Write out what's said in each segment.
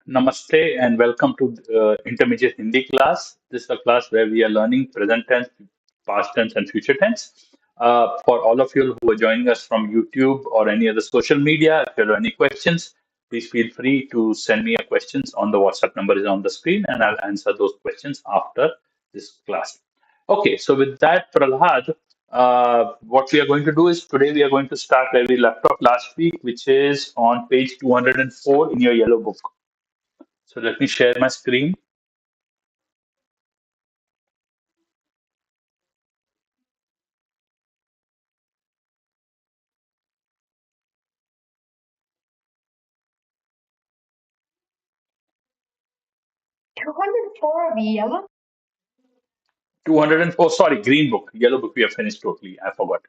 Namaste and welcome to Intermediate Hindi class. This is a class where we are learning present tense, past tense, and future tense. For all of you who are joining us from YouTube or any other social media, if you have any questions, please feel free to send me your questions on the WhatsApp number is on the screen, and I'll answer those questions after this class. Okay, so with that, Prahlad, what we are going to do is today we are going to start where we left off last week, which is on page 204 in your yellow book. So let me share my screen. 204 of yellow. 204, sorry, green book. Yellow book we have finished totally. I forgot.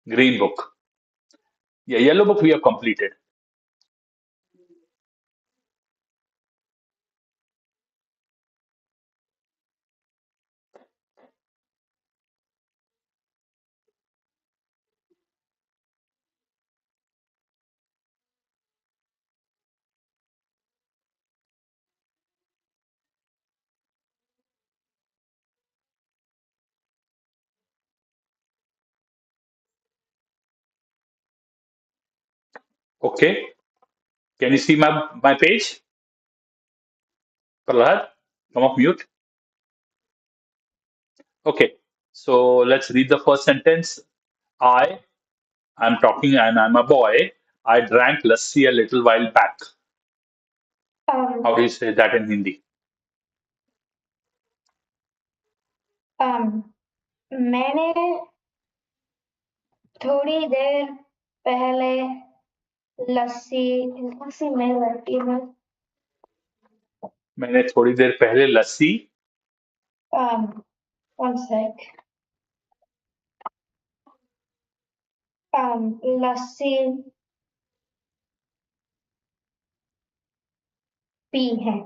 Green book. Yeah, yellow book we have completed. Okay. Can you see my page? Prahlad, come off mute. Okay. So let's read the first sentence. I I'm talking and I'm a boy. I drank lassi a little while back. How Um, do you say that in Hindi? um, मैंने थोड़ी देर पहले लस्सी लस्सी नहीं लगती है। मैंने थोड़ी देर पहले लस्सी One sec. लस्सी P है।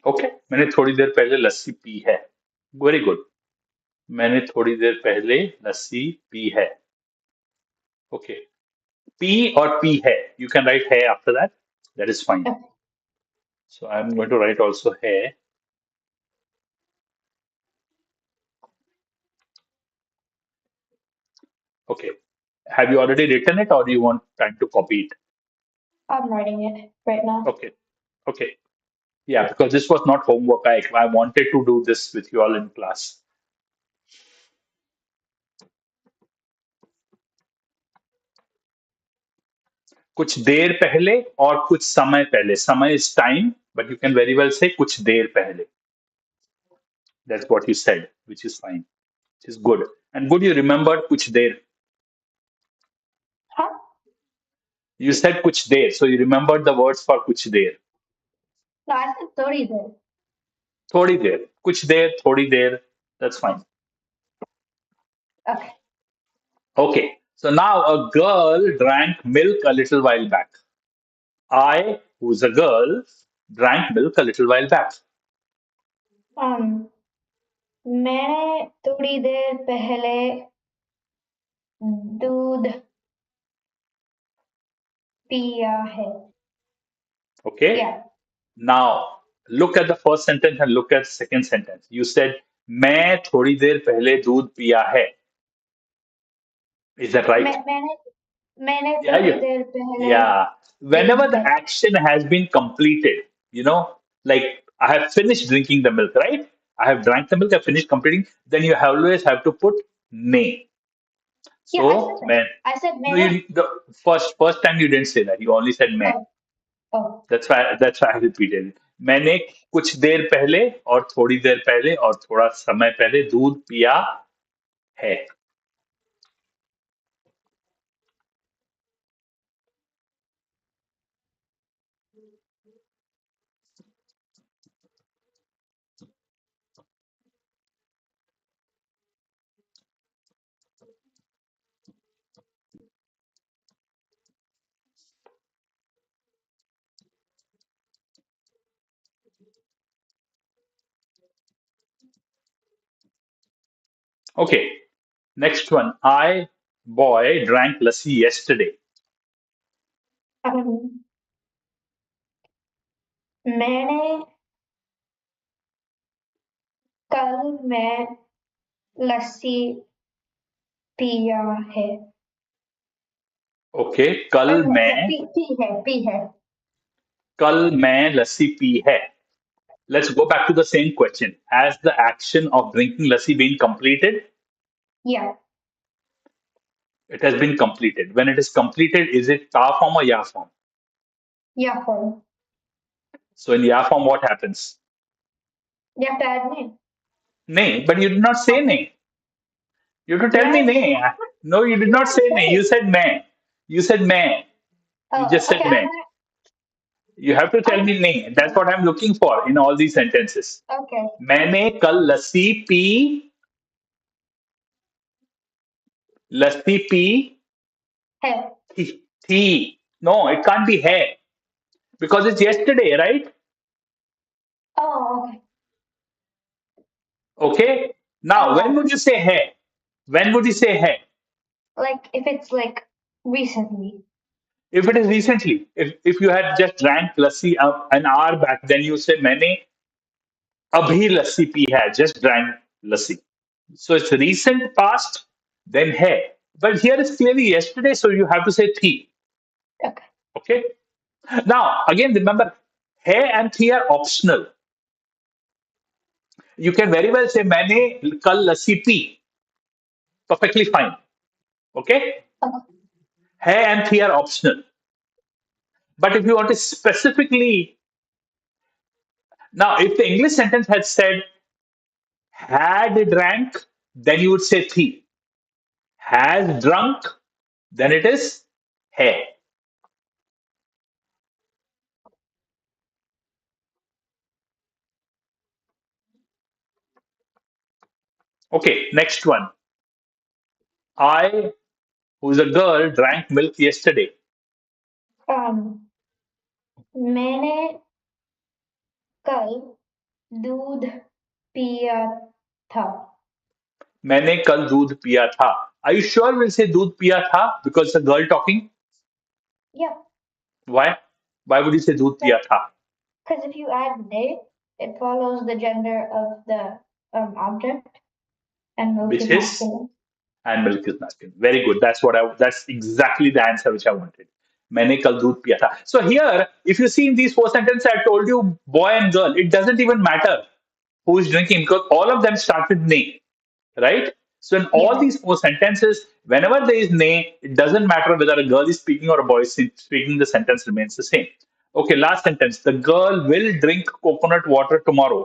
ओके मैंने थोड़ी देर पहले लस्सी पी है वेरी गुड मैंने थोड़ी देर पहले लस्सी पी है okay P or P hai. You can write hai after that. That is fine. Okay. So I'm going to write also hai. Okay. Have you already written it or do you want time to copy it? I'm writing it right now. Okay. Okay. Yeah, because this was not homework. I wanted to do this with you all in class. कुछ देर पहले और कुछ समय पहले. समय is time, but you can very well say कुछ देर पहले. That's what you said, which is fine, which is good. And good you remembered कुछ देर. Huh? You said कुछ देर, so you remembered the words for कुछ देर. No, I said 30 there. थोड़ी देर, कुछ देर, थोड़ी देर. That's fine. Okay. Okay. So now a girl drank milk a little while back. I, who's a girl, drank milk a little while back. Um, मैंने थोड़ी देर पहले दूध पिया है। Okay. Yeah. Now look at the first sentence and look at the second sentence. You said मैं थोड़ी देर पहले दूध पिया है. Is that right? मैंने Yeah. थोड़ी देर पहले Yeah. दूध Whenever the पिया। action has been completed, like I have finished drinking the milk, right? I have drank the milk, I finished completing, then you always have to put ne. Yeah, I said So, that. man, I said no, मैंने। the first time you didn't say that. You only said मैं. Oh, oh. That's why I repeated it. मैंने कुछ देर पहले और थोड़ी देर पहले और थोड़ा समय पहले दूध पिया है. Okay. Next one. I, boy, drank lassi yesterday. Um, मैंने कल मैं लस्सी पिया है। ओके, कल मैं पी है। कल मैं लस्सी पी है. Let's go back to the same question. Has the action of drinking lassi been completed? या It has been completed. When it is completed, is it ta form or ya form? या form So in ya form, what happens? या pad में Nay, but you did not say nay. You have to tell me yes nay. No, you did not yes say nay. You said may. You said may. You just said okay may. You have to tell I me nay. That's what I'm looking for in all these sentences. Okay मैंने कल लस्सी P है थी. थी. No, it can't be hai because it's yesterday, right? Okay Okay. Now, when would you say hai? When would you say hai? like if it's like recently If it is recently, if you had just drank lassi an hour back, then you say मैंने अभी लस्सी P है, just drank lassi. So it's recent past, then hai. But here is clearly yesterday, so you have to say thi. okay Okay. Now, again, remember, hai and thi are optional. You can very well say मैंने कल लस्सी P. Perfectly fine. Okay. okay Hai and thi are optional. But if you want to specifically, now, if the English sentence had said had drank, then you would say thi. Has drunk, then it is hai. Okay, next one. I, who's a girl, drank milk yesterday. um मैंने कल दूध पिया था मैंने कल दूध पिया था. Are you sure we'll say दूध पिया था because it's a girl talking? yeah Why? Why would you say दूध पिया था? because if you add they it follows the gender of the object and milk Which is is, masculine. and milk is masculine. Very good. That's exactly the answer which I wanted. मैंने कल दूध पिया था. So here, if you see in these four sentences, I told you boy and girl. It doesn't even matter who is drinking because all of them start with nay, right? So in all Yeah. these four sentences, whenever there is nay, it doesn't matter whether a girl is speaking or a boy is speaking. The sentence remains the same. Okay, last sentence. The girl will drink coconut water tomorrow.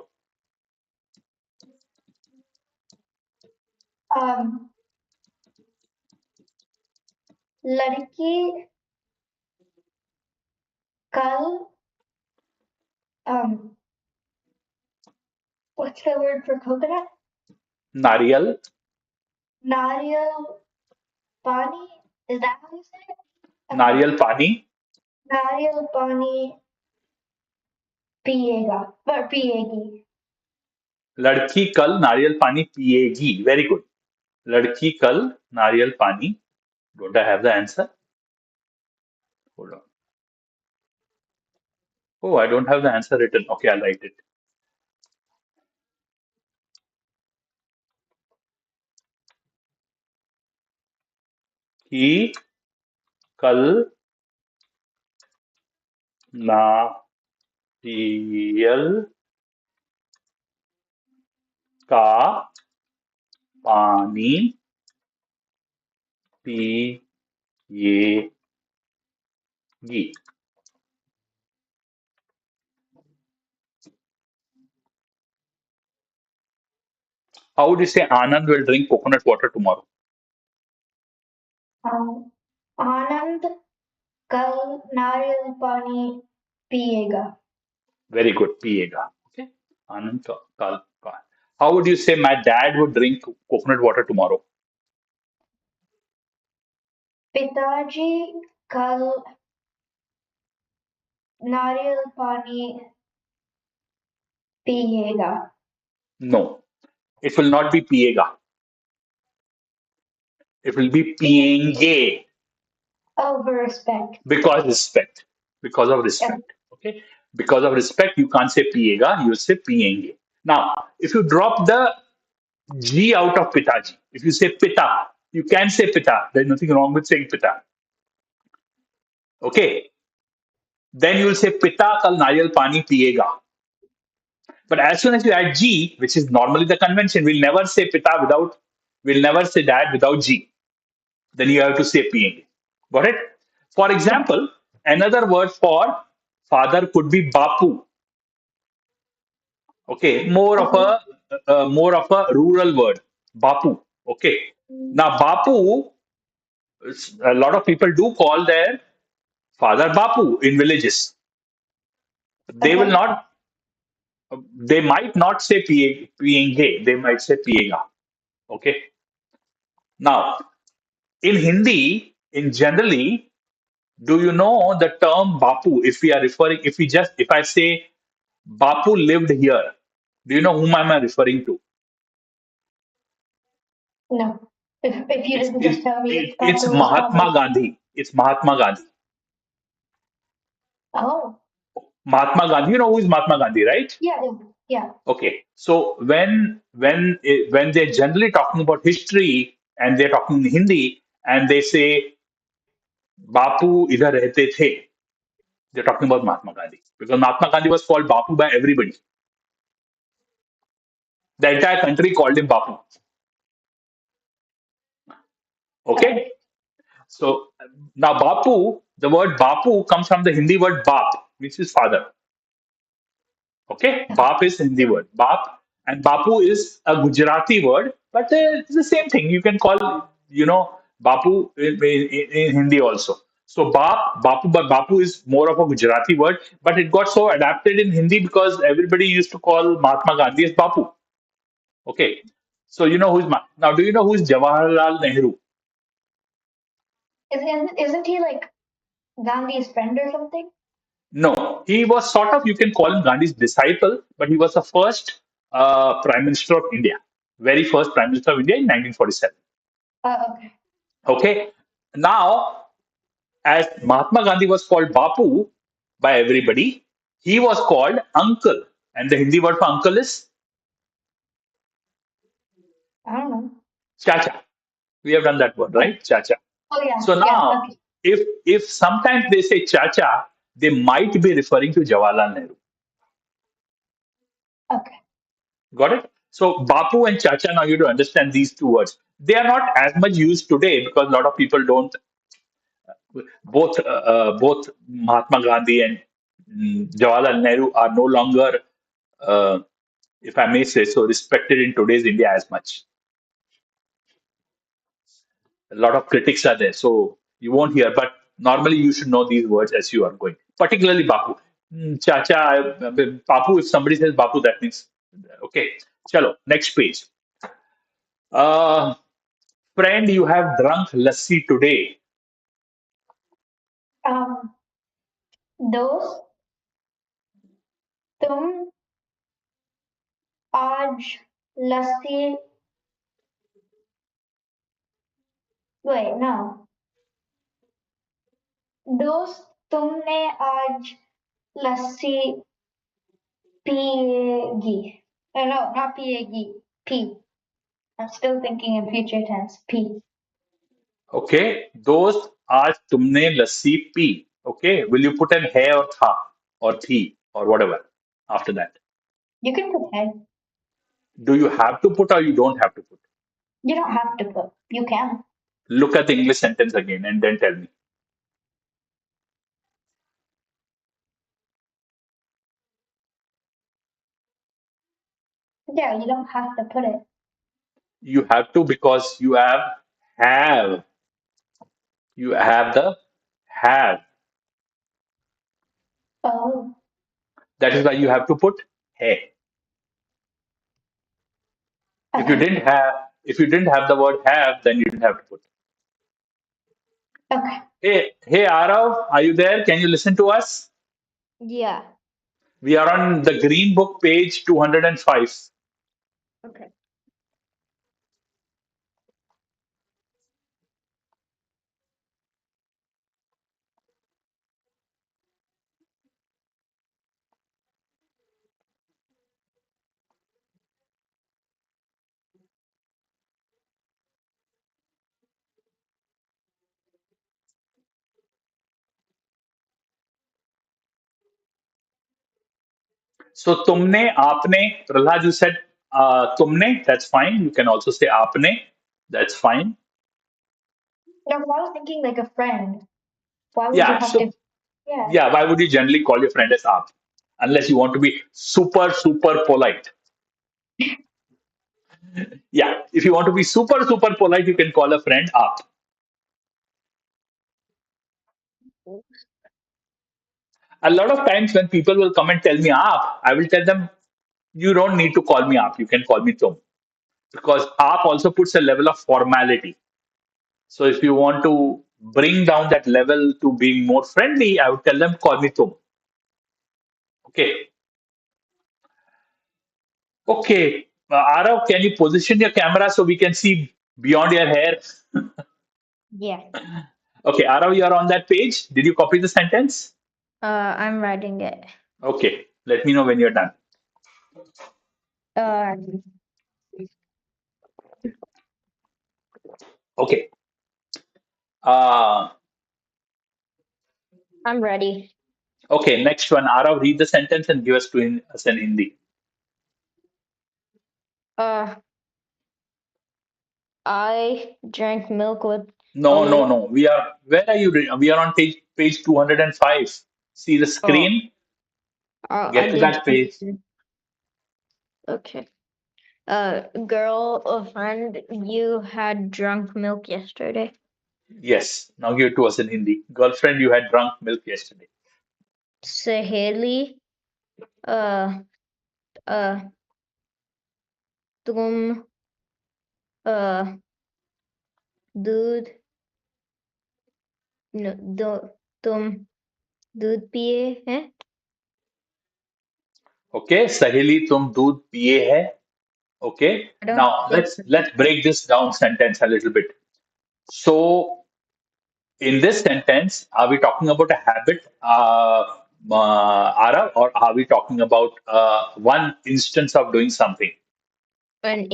Um, लड़की कल um what's the word for coconut? Nariyal, नारियल पानी is that how you say it? nariyal pani. नारियल पानी पिएगा पर पिएगी. लड़की कल नारियल पानी पिएगी. Very good. लड़की कल नारियल पानी. Don't I have the answer? Hold on. Oh, I don't have the answer written. Okay, I'll write it. कि कल नारियल का पानी पिएगी. How would you say Anand will drink coconut water tomorrow? आनंद कल नारियल पानी पिएगा. Very good. Piega. Okay. Anand ka. How would you say my dad would drink coconut water tomorrow? पिताजी कल नारियल पानी पिएगा. No. It will not be piega. It will be पिएंगे. pienge Over respect. because respect. Because of Yeah. respect. Okay, because of respect, you can't say piega, you'll say pienge. Now, if you drop the G out of Pitaji, if you say pita, you can say pita. There's nothing wrong with saying pita. Okay, then you will say pita kal nariyal pani piyega. But as soon as you add G, which is normally the convention, we'll never say dad without G. Then you have to say piyenge. Got it? For Yeah. example, another word for father could be bapu. Okay, Okay. more of a rural word, bapu. Okay, now bapu, a lot of people do call their father bapu in villages. They will Okay. not. They might not say pienge. They might say piega. Okay. Now, in Hindi, in generally, do you know the term bapu? If we are referring, if I say bapu lived here, do you know whom am I referring to? No. If you It's didn't just it's tell me it, Papa it's was Mahatma probably. Gandhi. It's Mahatma Gandhi. Oh. Mahatma Gandhi. You know who is Mahatma Gandhi, right? Yeah. Yeah. Yeah. Okay. So when they're generally talking about history and they're talking in Hindi and they say बापू इधर रहते थे, they're talking about Mahatma Gandhi because Mahatma Gandhi was called Bapu by everybody. The entire country called him Bapu. Okay. Okay, so now Bapu, the word Bapu comes from the Hindi word Bap, which is father. Okay, Okay. Bap is Hindi word Bap, and Bapu is a Gujarati word, but it's the same thing. You can call Bapu in Hindi also. So Bapu, but Bapu is more of a Gujarati word, but it got so adapted in Hindi because everybody used to call Mahatma Gandhi as Bapu. Okay. So you know now? Do you know who is Jawaharlal Nehru? Isn't he like Gandhi's friend or something? No, he was sort of, you can call him Gandhi's disciple, but he was the first Prime Minister of India, very first Prime Minister of India in 1947. Okay. Okay. Now, as Mahatma Gandhi was called Bapu by everybody, he was called Uncle, and the Hindi word for uncle is I don't know. Chacha. We have done that word, Oh. right? Chacha. Oh yeah. So Yeah. now, Okay. if sometimes they say Chacha, they might be referring to Jawaharlal Nehru. Okay. Got it? So Bapu and Chacha, now you have to understand these two words. They are not as much used today because a lot of people don't. Both Mahatma Gandhi and Jawaharlal Nehru are no longer, uh, if I may say so, respected in today's India as much. A lot of critics are there, so you won't hear. But normally, you should know these words as you are going. Particularly Bapu, Chacha, Bapu. If somebody says Bapu, that means okay. Chalo, next page. Uh, Friend, you have drunk lassi today. Um. Those तुम आज लस्सी wait no दोस्त तुमने आज लस्सी पिएगी no not पिएगी P I'm still thinking in future tense P Okay. दोस्त आज तुमने लस्सी P. Okay. Will you put an है or था or थी or whatever after that? you can put head Do you have to put or you don't have to put? you don't have to put you can Look at the English sentence again and then tell me. yeah you don't have to put it You have to because have you have the have. oh That is why you have to put hai. okay If you didn't have the word have, then you didn't have to put. okay Hey Arav, are you there? Can you listen to us? Yeah. We are on the Green Book page 205. Okay. So तुमने, आपने, Prahlad, you said तुमने, that's fine. You can also say आपने, that's fine. No, I was thinking like a friend. Why would you Yeah. have to? So Yeah. yeah, why would you generally call your friend as aap? Unless you want to be super, super polite. Yeah. If you want to be super, super polite, you can call a friend aap. A lot of times when people will come and tell me aap, I will tell them, you don't need to call me aap. You can call me tum. Because aap also puts a level of formality. So if you want to bring down that level to being more friendly, I would tell them, call me tum. Okay. Okay. Arav, can you position your camera so we can see beyond your hair? Yeah. Okay, Arav, you are on that page. Did you copy the sentence? I'm writing it. Okay, let me know when you're done. Uh, Okay. Uh, I'm ready. okay, next one. Arav, read the sentence and give us an Hindi. Uh, I drank milk with a No, no, little. no. Where are you? We are on page 205. See the Oh, screen? I Get to did. that page. Okay. Girl, a friend, you had drunk milk yesterday. Yes. Now give it to us in Hindi. Girlfriend, you had drunk milk yesterday. सहेली uh uh तुम uh दूध न, दो तुम दूध पिए हैं. Okay. Saheli, tum doodh piye hai. Okay. I don't Now think let's break this down sentence a little bit. So in this sentence, are we talking about a habit, Ara, or are we talking about one instance of doing something? an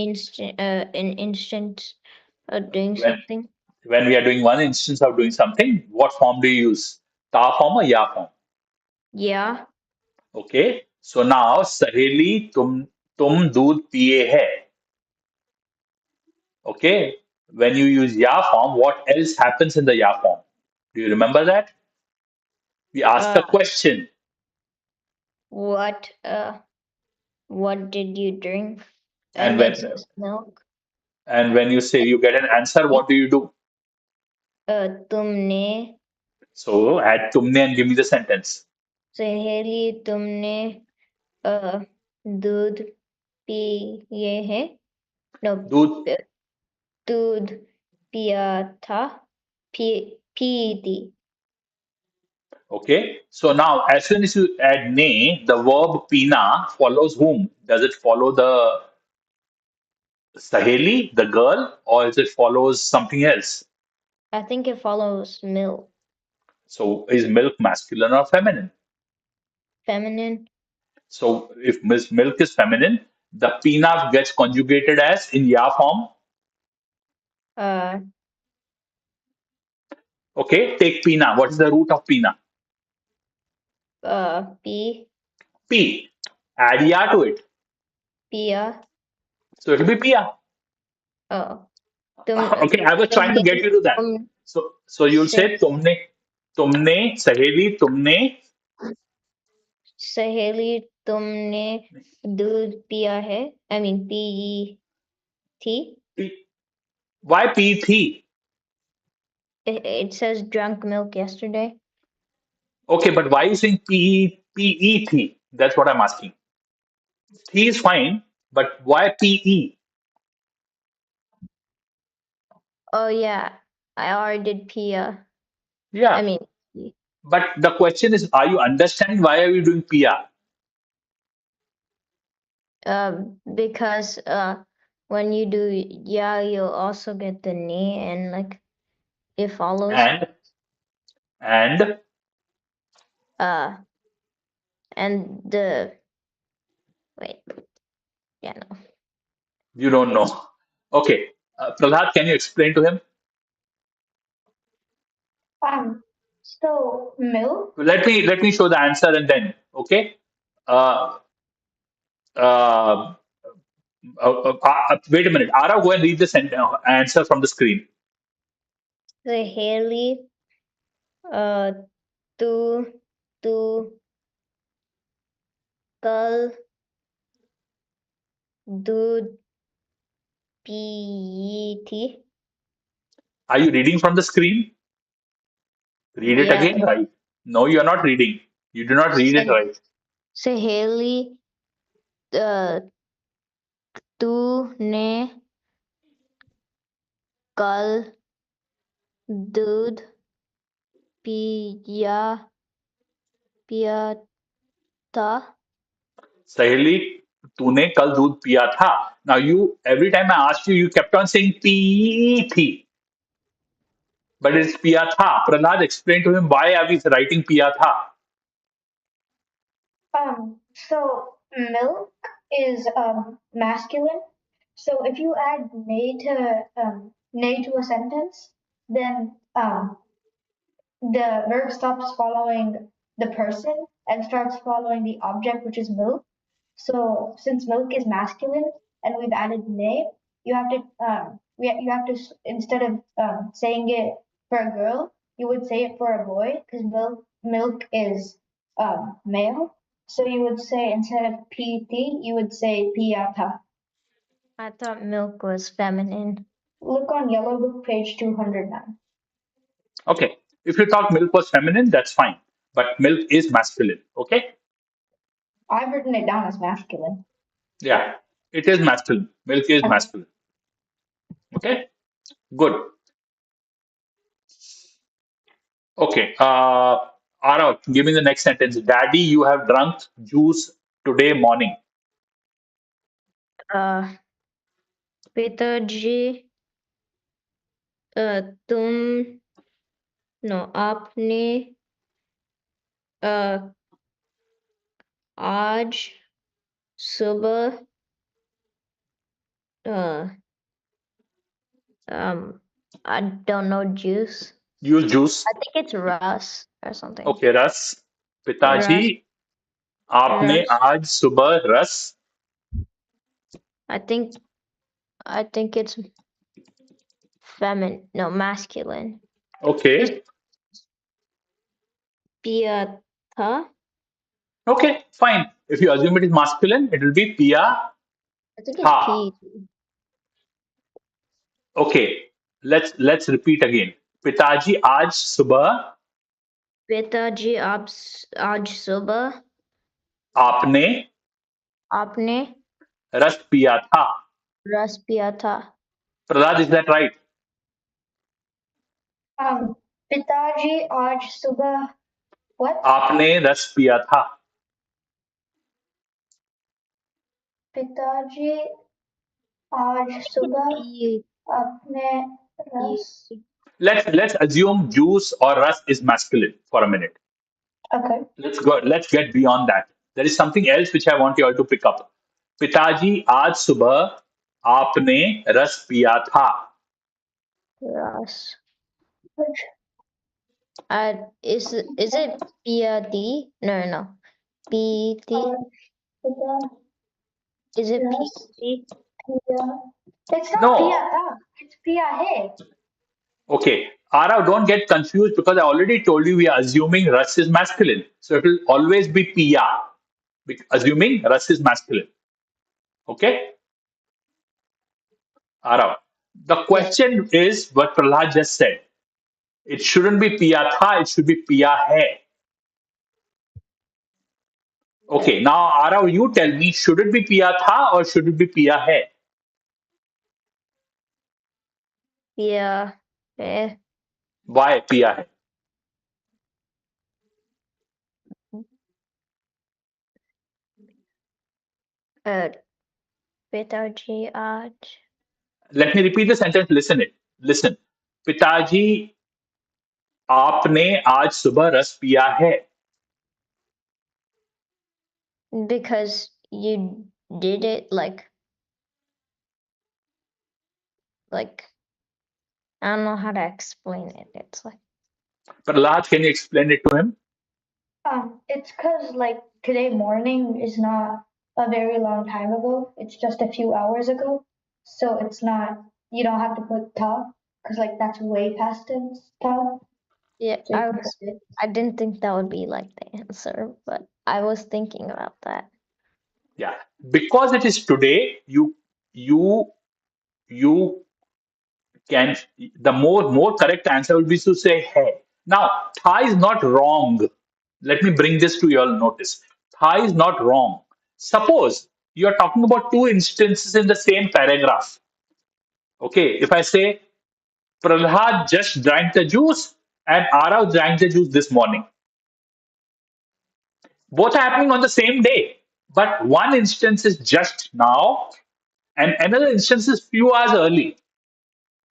instant doing When something. when we are doing one instance of doing something, what form do you use? Ta form or ya form? Yeah. Okay. So now, सहेली तुम दूध पिए है. Okay. When you use ya form, what else happens in the ya form? Do you remember that? We ask a Uh, question, what what did you drink? and And it says milk. when you say you get an answer, what do you do? तुमने So add tumne and give me the sentence. सहेली तुमने uh दूध पिए हैं. No, दूध. दूध पिया था. पी पी थी. Okay. So now, as soon as you add ne, the verb pina follows whom? Does it follow the saheli, the girl, or is it follows something else? I think it follows milk. So is milk masculine or feminine? Feminine. So if milk is feminine, the pina gets conjugated as in ya form. Uh, Okay. Take pina. What is the root of pina? P. P. Add ya to it. Pia. So it will be pia. Oh, तुम Okay, I was trying to get सहेली you to that. So you'll से say तुमने सहेली तुमने सहेली तुमने दूध पिया है. I mean पी थी. why पी थी? It says drunk milk yesterday. Okay, but why are you saying pe थी? That's what I'm asking. Thee is fine, but why pe? Oh yeah, I already did Pia. I Yeah, mean, but the question is, are you understanding why are we doing pr? because when you do yeah, you'll also get the knee and like it follows. And and Uh, and the wait, yeah, no. you don't know. Okay, Prahlad, can you explain to him? So milk. Let me show the answer and then okay. Uh, Wait a minute. Ara, go and read the answer from the screen. सहेली uh, तू तू कल दूध P थी. Are you reading from the screen? Read it Yeah. again, right? No, you're not reading. You do not read it सह, right. सहेली uh, तूने कल दूध पिया पिया था. Saheli, तूने कल दूध पिया था. Now you, every time I asked you, you kept on saying pee thi, but it's piya tha. Prahlad, explain to him why are we writing piya tha. So milk is masculine. So if you add nay to a sentence, then the verb stops following the person and starts following the object, which is milk. So since milk is masculine and we've added nay, you have to you have to instead of saying it for a girl, you would say it for a boy because milk is male. So you would say instead of pt, you would say piata. I thought milk was feminine. Look on Yellow Book page 209. Okay. If you thought milk was feminine, that's fine. But milk is masculine. Okay. I've written it down as masculine. Yeah. It is masculine. Milk is Okay. masculine. Okay. Good. Okay. Ara, give me the next sentence. Daddy, you have drunk juice today morning. Uh, पिताजी तुम no आपने uh, आज सुबह uh, I don't know juice. Use juice. I think it's Russ or something. Okay. Ras. पिताजी, Russ, आपने Russ. आज सुबह रस. I think it's feminine. No, masculine. It's Okay. Pia tha. Okay. Fine. If you assume it is masculine, it will be piya I think it's tha. P. Okay. Let's repeat again. पिताजी आज सुबह पिताजी आज सुबह आपने आपने रस पिया था. रस पिया था. Prahlad, is that right? पिताजी आज सुबह what? आपने रस पिया था. पिताजी आज सुबह P, अपने P. रस. Let's assume juice or rus is masculine for a minute. Okay. Let's get beyond that. There is something else which I want you all to pick up. पिताजी आज सुबह आपने रस पिया था. Rus. Is it Pia D? No. P D. पिता Is it P रस D? पिया. It's not पिया No. था. It's पिया है. Okay. Ara, don't get confused because I already told you we are assuming rus is masculine. So it will always be piya, assuming rus is masculine. Okay? Ara. The Yes. question is what Prahlad just said. It shouldn't be piya tha, it should be piya hai. Okay, now Ara, you tell me, should it be piya tha or should it be piya hai? Pia. Why piya hai? Uh, पिताजी आज. Let me repeat the sentence. Listen it. Listen. पिताजी आपने आज सुबह रस पिया है. Because you did it like I don't know how to explain it. It's like Prahlad, can you explain it to him? It's because like today morning is not a very long time ago. It's just a few hours ago. So it's not, you don't have to put ta because like that's way past tense ta. Yeah, So you can put it. I didn't think that would be like the answer, but I was thinking about that. Yeah, because it is today. You you can the more correct answer would be to say hai. Now, tha is not wrong. Let me bring this to your notice. Tha is not wrong. Suppose you are talking about two instances in the same paragraph. Okay, if I say Prahlad just drank the juice and Arav drank the juice this morning, both are happening on the same day, but one instance is just now and another instance is few hours early.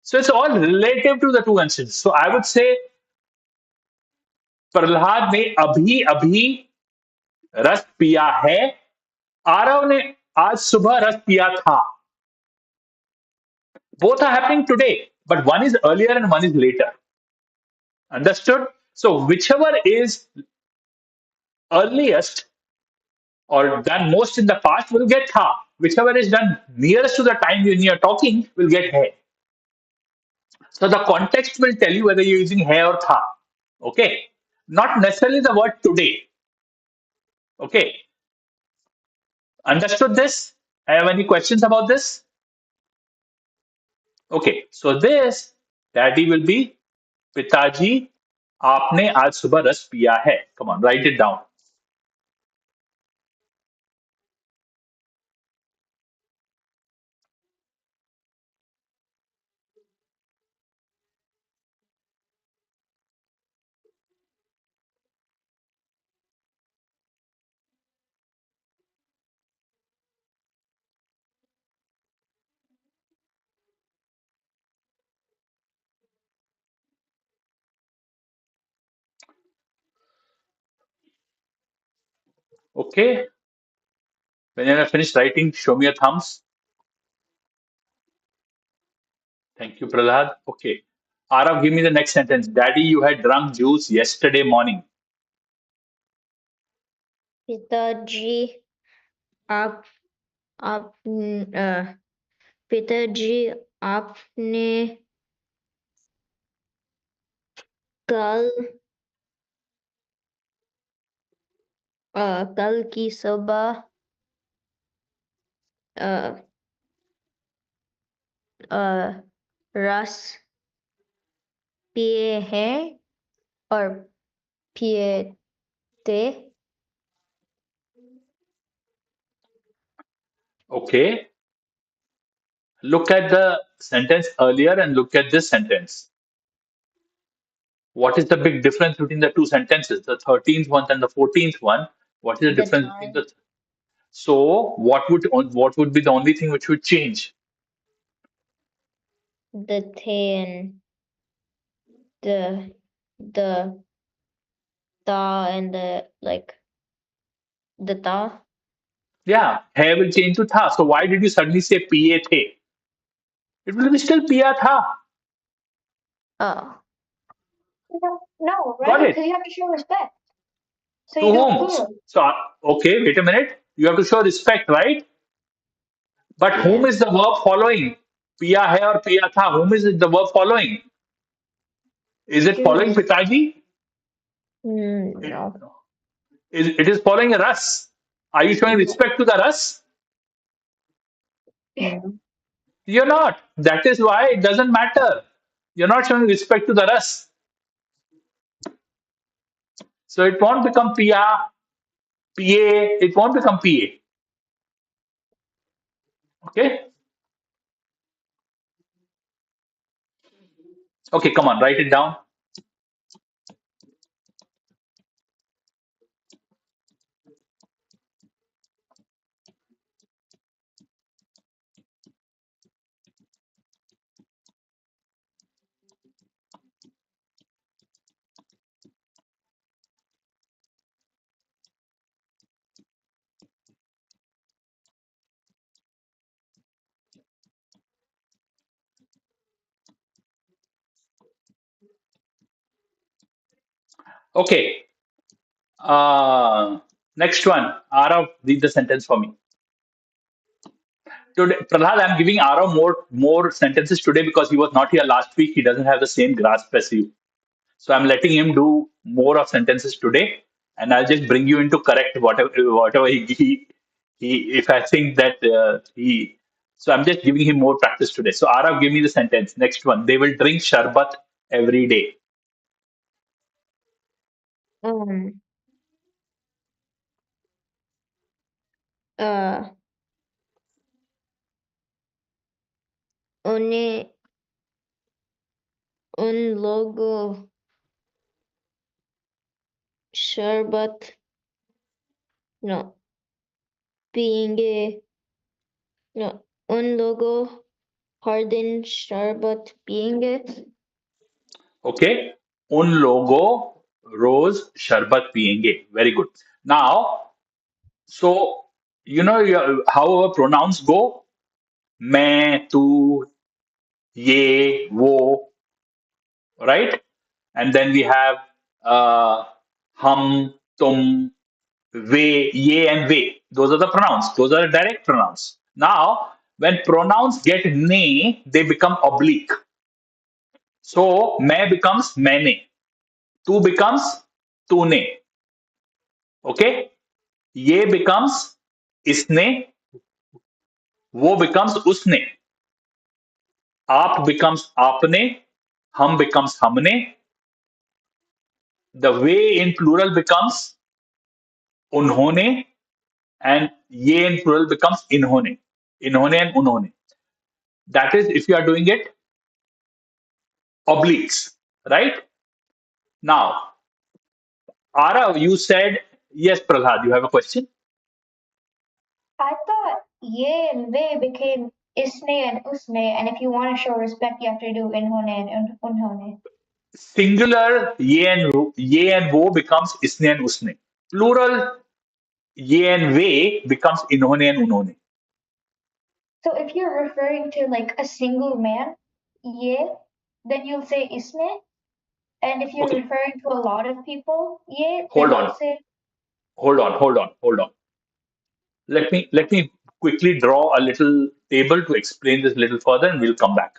So it's all relative to the two instances. So I would say Prahlad ने अभी अभी रस पिया है आरव ने आज सुबह रस पिया था both are happening today but one is earlier and one is later understood so whichever is earliest or done most in the past will get tha whichever is done nearest to the time when you are talking will get hai so the context will tell you whether you're using hai or tha okay not necessarily the word today okay understood this I have any questions about this Okay, so this daddy will be पिताजी आपने आज सुबह रस पिया है. Come on, write it down. Okay, when you have finished writing, show me your thumbs. Thank you, Prahlad. Okay, Arav, give me the next sentence. Daddy, you had drunk juice yesterday morning. पिताजी आप आप पिताजी आपने कल कल की सुबह अ, अ, रस पिए हैं और पिए थे Okay, look at the sentence earlier and look at this sentence. What is the big difference between the two sentences? The 13th one and the 14th one. What is the the difference between time the? So, what would be the only thing which would change? the थे and the tha and the like the tha Yeah, hai will change to tha. So why did you suddenly say piye the? It will be still piya tha. oh No, no, Got right? it? Because you have to show respect. So To you do it whom? plural. So, okay, wait a minute. You have to show respect, right? But whom yeah is the verb following? Piya hai or piya tha? Whom is it the verb following? Is it following choose Pitaji? It, no it is following a Ras. Are you showing no respect to the Ras? no You're not. That is why it doesn't matter. You're not showing respect to the Ras. So it won't become Piya, PA. It won't become PA. Okay? Okay, come on, write it down. Okay. Uh, Next one. Arav, read the sentence for me. Today, Prahlad, I'm giving Arav more sentences today because he was not here last week. He doesn't have the same grasp as you. So I'm letting him do more of sentences today, and I'll just bring you into correct whatever he if I think that he. So I'm just giving him more practice today. So Arav, give me the sentence. Next one. They will drink sharbat every day. Um. Uh. उन्हें उन लोगों शरबत no पियेंगे no उन लोगों हर दिन शरबत पियेंगे. Okay. उन लोगों रोज शरबत पियेंगे. Very good. Now, so you know how our pronouns go. मैं, तू, ये, वो, right? And then we have uh, hum, tum, we, ye, and we. Those are the pronouns. Those are direct pronouns. Now, when pronouns get ne, they become oblique. So, मैं becomes मैंने, तू becomes तूने, okay? ये becomes इसने, वो becomes उसने, आप becomes आपने, हम becomes हमने, the way in plural becomes उन्होंने, and ye in plural becomes inhone and unhone. That is if you are doing it obliques, right? Now, Ara, you said yes. Prahlad, you have a question. I thought ye and they became isne and usne, and if you want to show respect, you have to do inhone and unhone. Singular ye and wo becomes isne and usne. Plural ye and we becomes inhone and unhone. So if you're referring to like a single man, ye, then you'll say isne, and if you're Okay, referring to a lot of people, ye, then hold you'll on, say hold on. Let me quickly draw a little table to explain this a little further, and we'll come back.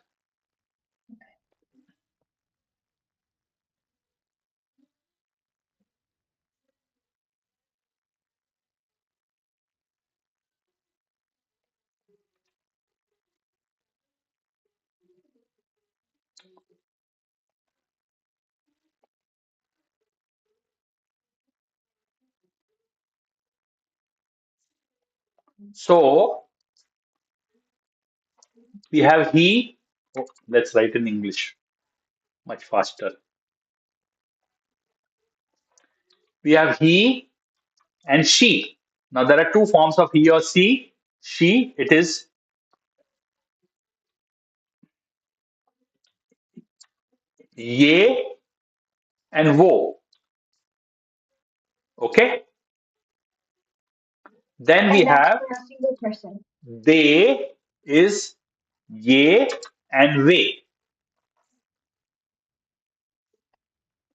So we have he. Oh, let's write in English much faster. We have he and she. Now there are two forms of he or she. She, it is ye and wo. Okay. Then we and that's have for a single person. they is ye and we.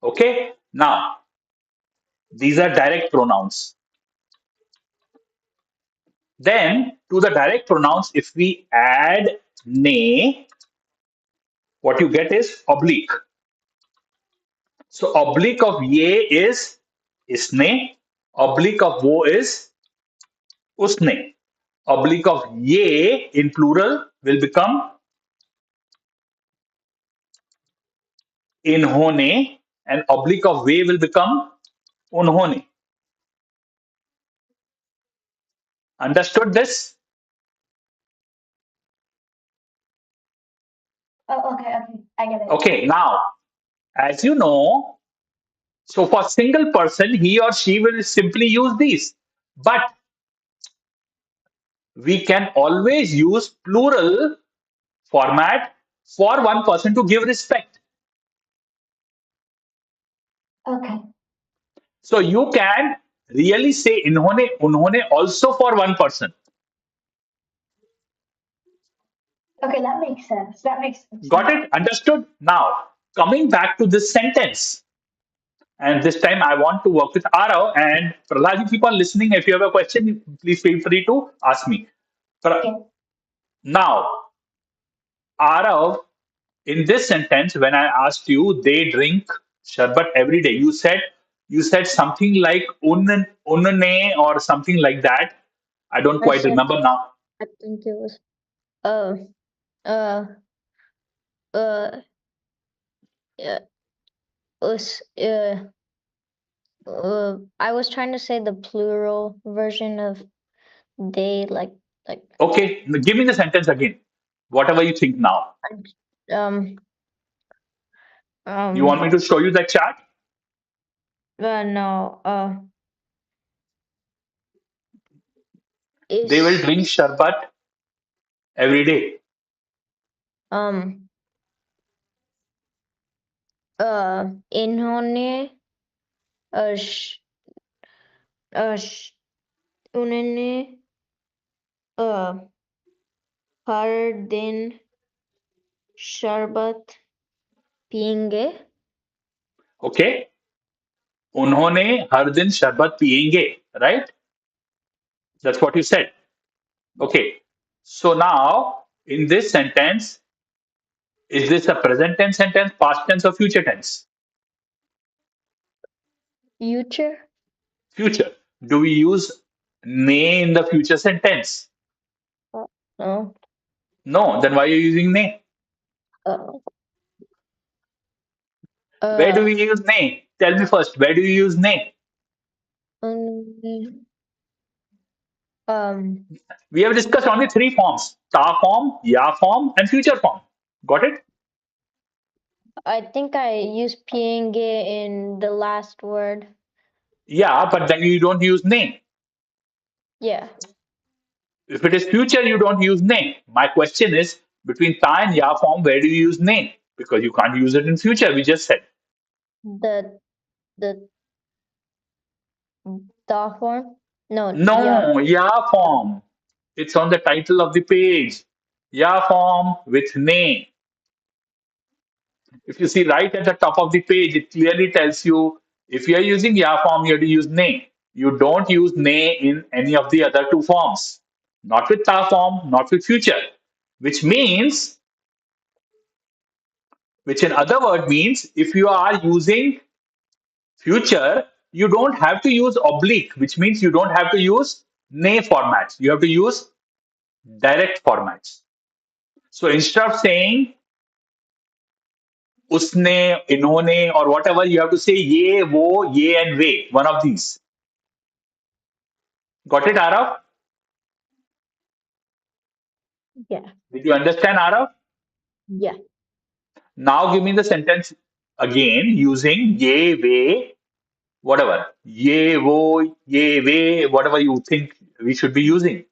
Okay. Now these are direct pronouns. Then to the direct pronouns, if we add ne, what you get is oblique. So oblique of ye is isne, oblique of wo is usne. Oblique of ye in plural will become इन्होंने, and oblique of we will become उन्होंने. Understood this? Oh, okay, okay, I get it. Okay, now, as you know, so for single person, he or she will simply use these. But we can always use plural format for one person to give respect. Okay, So you can really say इन्होंने, उन्होंने also for one person. okay, that makes sense. That makes sense Got now. it? Understood? Now, coming back to this sentence. And this time I want to work with Arav and Prahlad. You keep on listening. If you have a question, please feel free to ask me. Yeah. Now, Arav, in this sentence, when I asked you, they drink sharbat every day. You said something like unne or something like that. I don't I quite said, remember now. I think it was, uh, uh, uh, uh, I was trying to say the plural version of they, like, Okay, give me the sentence again. Whatever you think now. um, You want me um, to show you that chart? no, They will is, drink sharbat every day. um, इन्होंने, श, श, उन्होंने, uh, हर दिन शरबत पियेंगे. Okay, उन्होंने हर दिन शरबत पिएंगे. Right? That's what you said. Yeah. Okay. So now, in this sentence, is this a present tense sentence, past tense, or future tense? Future? Future. Do we use ne in the future sentence? Uh, no. No. Then why are you using ne? Uh, Where do uh, we use ne? Tell me first. Where do you use ne? um, um, We have discussed only three forms: ta form, ya form, and future form. Got it? I think I used pienge in the last word. Yeah, but then you don't use ne. Yeah. If it is future, you don't use ne. My question is between ta and ya form, where do you use ne? Because you can't use it in future. We just said. The the da form? No, yeah. No, ya form. It's on the title of the page. Ya form with ne. If you see right at the top of the page, it clearly tells you if you are using ya form, you have to use ne. You don't use ne in any of the other two forms. Not with ta form, not with future. Which means, which in other word means, if you are using future, you don't have to use oblique, which means you don't have to use ne formats. You have to use direct formats. So instead of saying usne, इन्होंने, or whatever, you have to say ye, wo, ye, and we. One of these. Got it, Arav? Yeah. Did you understand, Arav? Yeah. Now give me the sentence again using ye, we, whatever. Ye, wo, ye, we, whatever you think we should be using.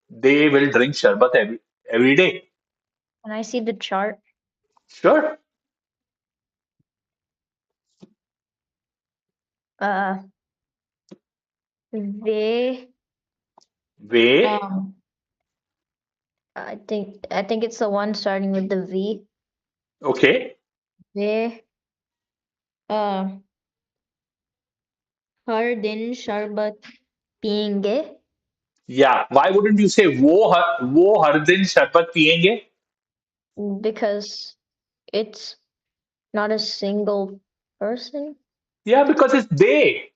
They will drink sharbat every day. Can I see the chart? Sure. Uh, they, We, um, I think it's the one starting with the V. okay. They, uh, हर दिन शरबत पियेंगे. Yeah. Why wouldn't you say wo har din sharbat piyenge? Because it's not a single person. Yeah, because it's they.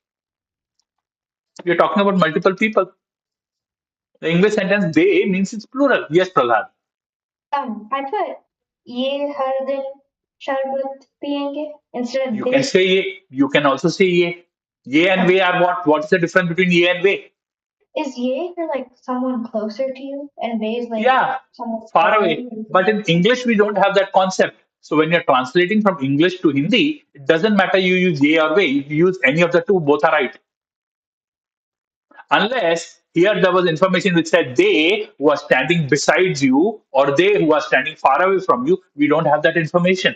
You're talking about multiple people. The English sentence they means it's plural. Yes, Prahlad. I put ye har din sharbat piyenge instead of You can they. say ye. You can also say ye. Ye and Oh. we are what? What's the difference between ye and we? Is ye for like someone closer to you, and they is like Yeah, someone far far away. away? But in English, we don't have that concept. So when you're translating from English to Hindi, it doesn't matter you use ye or we. If you use any of the two, both are right. Unless here there was information which said they who are standing beside you or they who are standing far away from you, we don't have that information.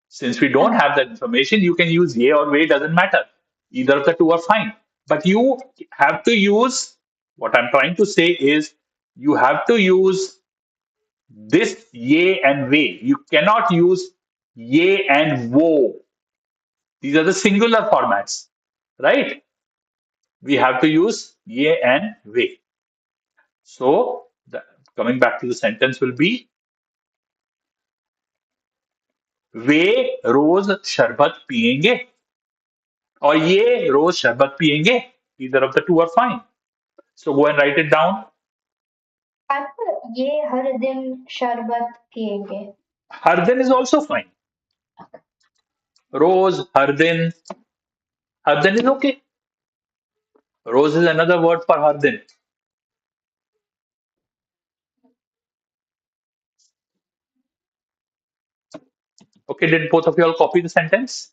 Since we don't Okay. have that information, you can use ye or way, doesn't matter. Either of the two are fine. But you have to use, what I'm trying to say is, you have to use this ye and way. You cannot use ye and wo. These are the singular formats, right? We have to use ye and way. So coming back to the sentence will be वे रोज शरबत पिएंगे और ये रोज शरबत पिएंगे. Either of the two are fine. So go and write it down. I put ये हर दिन शरबत पिएंगे. हर दिन is also fine. रोज हर दिन is okay. Rose is another word for हर दिन. Okay, did both of you all copy the sentence?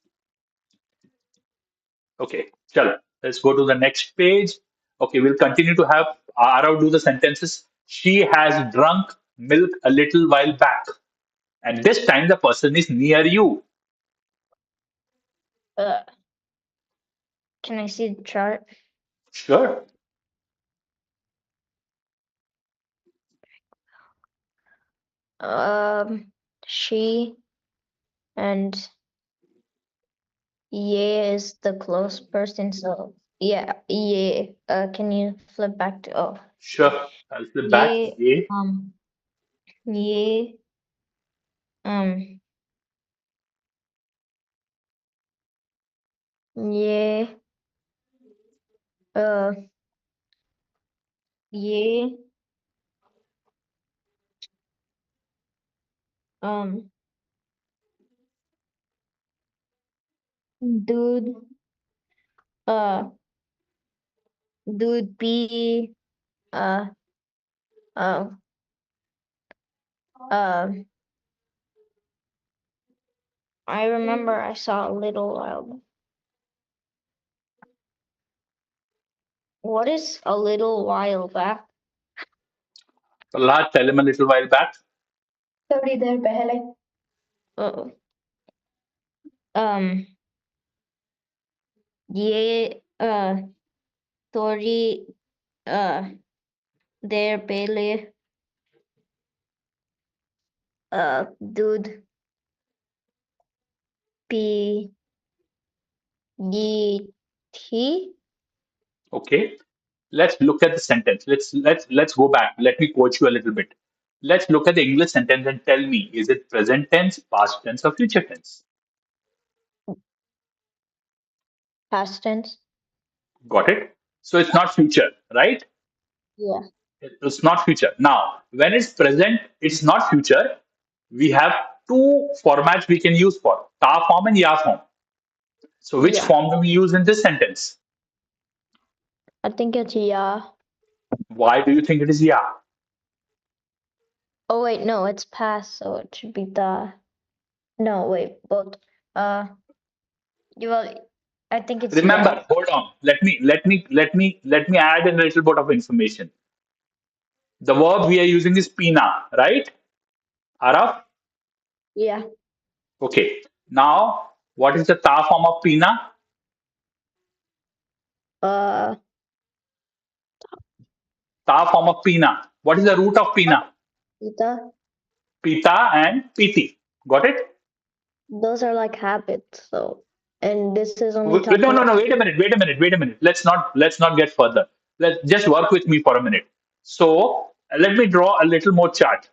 Okay, chalo. Let's go to the next page. Okay, we'll continue to have Arav do the sentences. She has drunk milk a little while back. And this time the person is near you. Uh, can I see the chart? Sure. She and Ye is the close person. So yeah, Ye. Can you flip back to Sure. I'll flip back. Ye? Yeah. Ye. Um, Ye. Uh, Ye. Um, dude. Uh, dude. Be. Uh. Uh. Uh. I remember I saw a little while. What is a little while back? Allah, tell him a little while back. थोड़ी देर पहले. Uh, um, Ye. Tori. Uh. There, Bailey. Dude. Be. Ye. T. Okay. Let's look at the sentence. Let's go back. Let me coach you a little bit. Let's look at the English sentence and tell me, is it present tense, past tense, or future tense? Past tense. Got it? So it's not future, right? Yeah. It's not future. Now, when it's present, it's not future. We have two formats we can use for ta form and ya form. So, which Yeah. form do we use in this sentence? I think it's yeah. Why do you think it is ya? Oh wait, no, it's past, so it should be the. No, wait, both. Uh, you will. I think it's yeah. Remember, hold on. Let me add in a little bit of information. The verb we are using is pina, right? Araf? Yeah. Okay. Now, what is the ta form of pina? Uh, Ta form of pina. What is the root of pina? Ita. Pita and piti. Got it? Those are like habits. So, and this is only No, talking no, no. about. Wait a minute. Let's not get further. Let's just work with me for a minute. So let me draw a little more chart.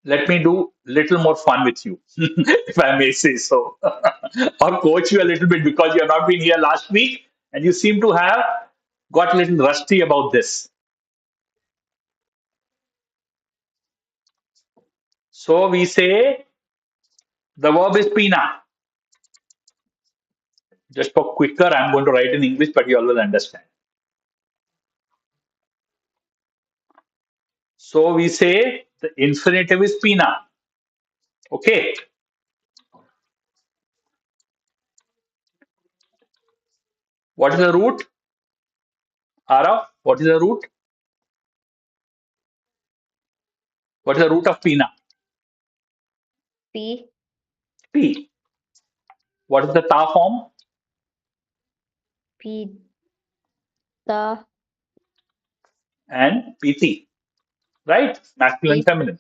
Let me do little more fun with you, if I may say so, or coach you a little bit because you have not been here last week and you seem to have got a little rusty about this. So we say the verb is pina. Just for quicker, I'm going to write in English, but you all will understand. So we say the infinitive is pina. Okay. What is the root? Ara, what is the root? What is the root of pina? P. P. What is the ta form? P. The. And pt. Right? Masculine, P. feminine.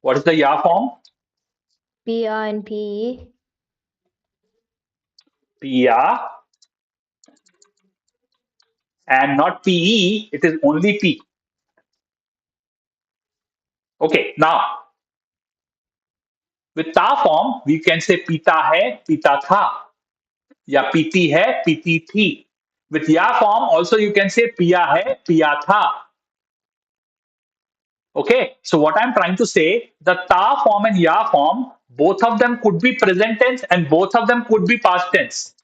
What is the ya form? P. I. and P. E. Pia and not PE, it is only P. Okay, now with ta form, we can say pita hai, pita tha, ya piti hai, piti thi. With ya form, also you can say piya hai, piya tha. Okay, so what I'm trying to say, the ta form and ya form, both of them could be present tense and both of them could be past tense.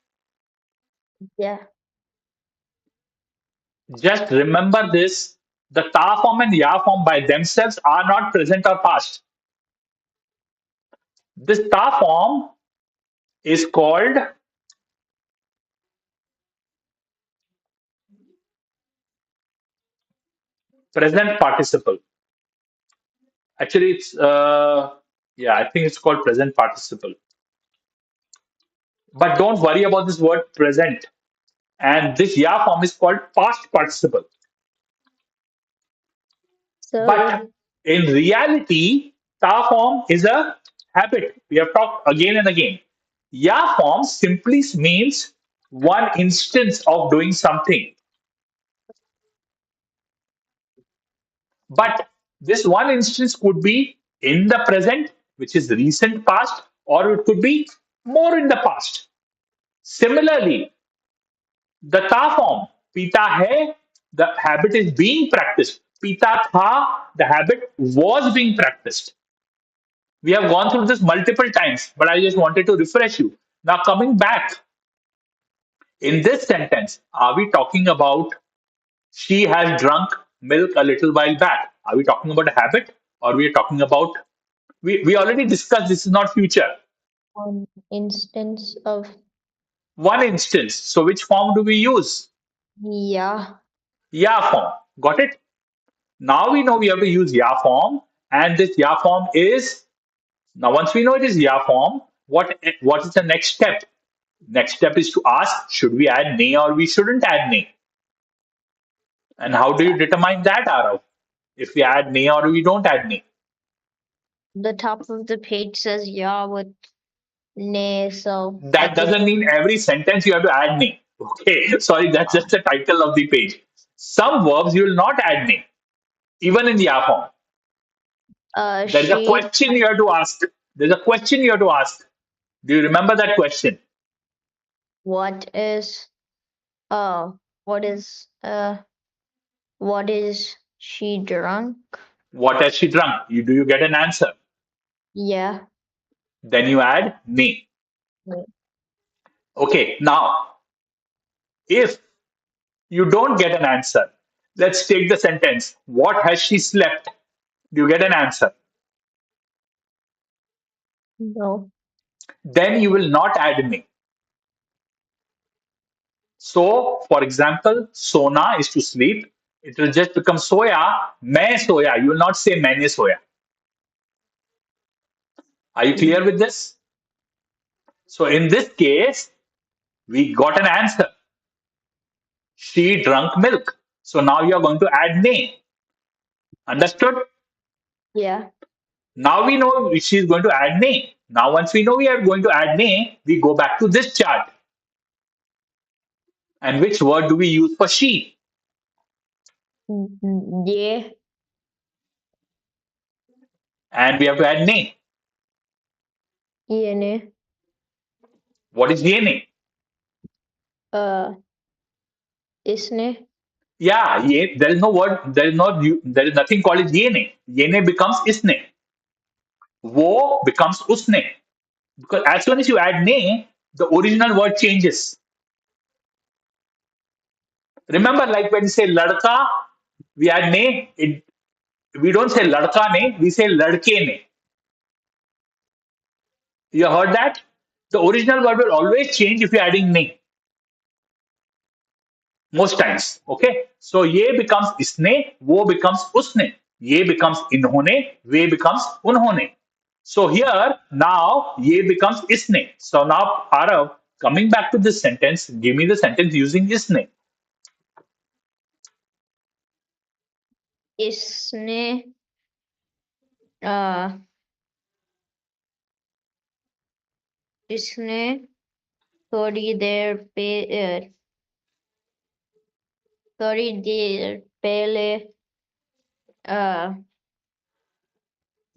Yeah. Just remember this, the ta form and ya form by themselves are not present or past. This ta form is called present participle. Actually, it's yeah, I think it's called present participle. But don't worry about this word present. And this ya form is called past participle. So But in reality, ta form is a habit. We have talked again and again. Ya form simply means one instance of doing something. But this one instance could be in the present, which is recent past, or it could be more in the past. Similarly, the ta form, pita hai, the habit is being practiced. Pita tha, the habit was being practiced. We have gone through this multiple times, but I just wanted to refresh you. Now, coming back in this sentence, are we talking about she has drunk milk a little while back? Are we talking about a habit or we are talking about we already discussed this is not future. one instance of One instance. So which form do we use? yeah. Ya form. Got it? Now we know we have to use ya form, and this ya form is now once we know it is ya form, what is the next step? Next step is to ask should we add ne or we shouldn't add ne? And how do you determine that, Arav? If we add ne or we don't add ne? The top of the page says yeah with nay, so That at the doesn't mean every sentence you have to add ne. Okay, sorry, that's just the title of the page. Some verbs you will not add ne, even in the ya form. There is a she question you have to ask. There's a question you have to ask. Do you remember that question? what is uh what is what is she drunk? What has she drunk? Do you get an answer? Yeah. Then you add ne. Okay, now if you don't get an answer, let's take the sentence. What has she slept? Do you get an answer? No. Then you will not add ne. So, for example, sona is to sleep. It will just become soya, main soya. You will not say maine soya. Are you clear with this? So, in this case, we got an answer. She drank milk. So now you are going to add ne. Understood? Yeah. Now we know she is going to add ne. Now, once we know we are going to add ne, we go back to this chart. And which word do we use for she? Yeah. And we have to add ne. Yeah. What is yene? Uh isne. Yeah, there is no word, there is nothing called as yene. Yene becomes isne. Wo becomes usne. Because as soon as you add ne, the original word changes. Remember, like when you say ladka, we add ne, we don't say ladka ne, we say ladke ne. You heard that? The original word will always change if you're adding ne, most times. Okay? So ye becomes isne, wo becomes usne. Ye becomes inhone, we becomes unhone. So here, now, ye becomes isne. So now, Arav, coming back to this sentence, give me the sentence using isne. Isne uh इसने थोड़ी देर पे थोड़ी देर पहले uh,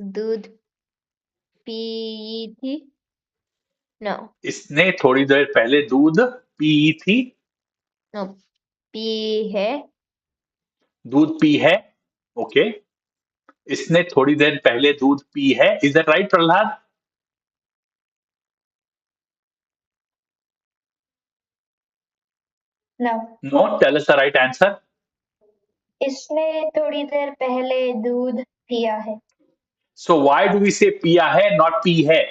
दूध P थी. No, इसने थोड़ी देर पहले दूध पी थी. no, पी है. दूध पी है. ओके. इसने थोड़ी देर पहले दूध पी है. Is that right, Prahlad? No. No, tell us the right answer. इसने थोड़ी देर पहले दूध पिया है. सो व्हाई डू वी से पिया है, नॉट पी है?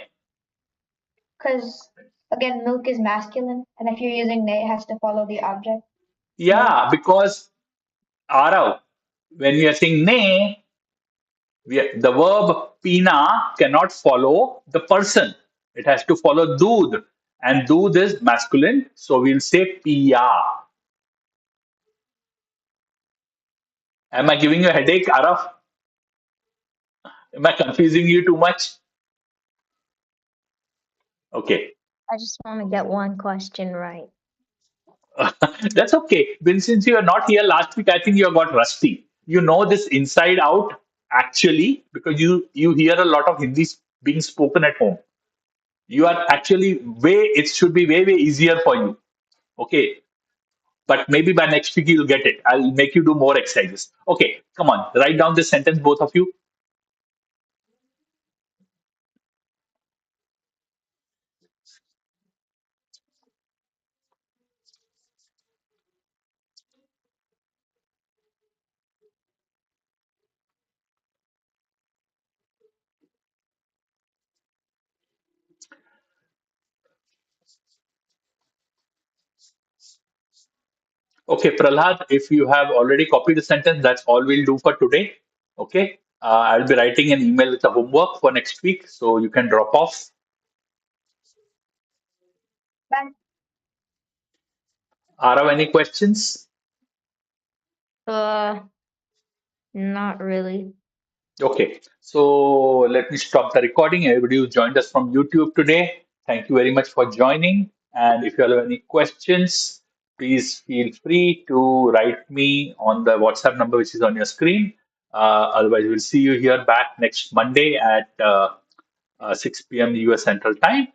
Because again, milk is masculine, and if you're using ne, it has to follow the object. या Milk. Because Aarav, when we are saying ne, the verb pina cannot follow the person. It has to follow dood. And dood is masculine, so we'll say piya. Am I giving you a headache, Araf? Am I confusing you too much? Okay. I just want to get one question right. That's okay. Then since you are not here last week, I think you got rusty. You know this inside out actually because you hear a lot of Hindi being spoken at home. You are actually way, it should be way easier for you. Okay. But maybe by next week you'll get it. I'll make you do more exercises. Okay, come on, write down this sentence, both of you. Okay, Prahlad, if you have already copied the sentence, that's all we'll do for today. Okay, I'll be writing an email with the homework for next week, so you can drop off. Bye. Arav, any questions? Uh, Not really. Okay, so let me stop the recording. Everybody who joined us from YouTube today, thank you very much for joining. And if you have any questions, please feel free to write me on the WhatsApp number which is on your screen. Otherwise, we'll see you here back next Monday at 6 p.m. US Central Time.